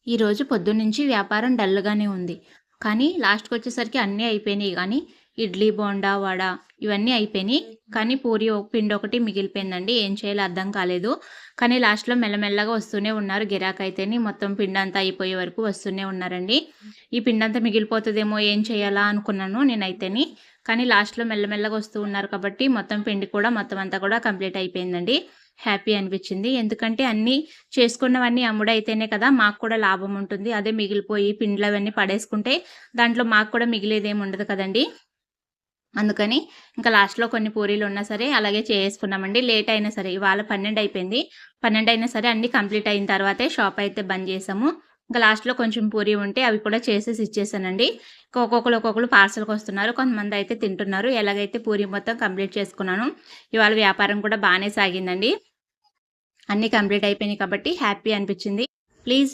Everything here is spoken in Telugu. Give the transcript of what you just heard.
ఈరోజు పొద్దున్నుంచి వ్యాపారం డల్‌గానే ఉంది. కానీ లాస్ట్‌కొచ్చేసరికి అన్నీ అయిపోయినియి గానీ, ఇడ్లీ, బోండా, వడ ఇవన్నీ అయిపోయినియి. కానీ పూరి పిండొకటి మిగిలిపోయిందండి. ఏం చేయాలో అర్థం కాలేదు. కానీ లాస్ట్‌లో మెల్లమెల్లగా వస్తూనే ఉన్నారు. గిరాకైతేని మొత్తం పిండంతా అయిపోయే వరకు వస్తూనే ఉన్నారండి. ఈ పిండంతా మిగిలిపోతదేమో ఏం చేయాలా అనుకున్నాను నేనైతేని. కానీ లాస్ట్‌లో మెల్లమెల్లగా వస్తూ ఉన్నారు కాబట్టి మొత్తం పిండి కూడా మొత్తం అంతా కూడా కంప్లీట్ అయిపోయిందండి. హ్యాపీ అనిపిచ్చింది. ఎందుకంటే అన్నీ చేసుకున్నవన్నీ అమ్ముడైతేనే కదా మాకు కూడా లాభం ఉంటుంది. అదే మిగిలిపోయి పిండ్లవన్నీ పడేసుకుంటే దాంట్లో మాకు కూడా మిగిలేదేమి ఉండదు కదండీ! అందుకని ఇంకా లాస్ట్‌లో కొన్ని పూరీలున్నా సరే అలాగే చేసుకున్నామండి. లేట్ అయినా సరే ఇవాళ 12 అయిపోయింది. 12 అయినా సరే అన్నీ కంప్లీట్ అయిన తర్వాతే షాప్ అయితే బంద్ చేసాము. ఇంకా లాస్ట్‌లో కొంచెం పూరి ఉంటే అవి కూడా చేసేసి ఇచ్చేసానండి. ఇంకా ఒక్కొక్కళ్ళు పార్సెల్‌కొస్తున్నారు. కొంతమందయితే తింటున్నారు. ఎలాగైతే పూరి మొత్తం కంప్లీట్ చేసుకున్నాను. ఇవాళ వ్యాపారం కూడా బానే సాగిందండి. అన్నీ కంప్లీట్ అయిపోయినాయి కాబట్టి హ్యాపీ అనిపిచ్చింది. ప్లీజ్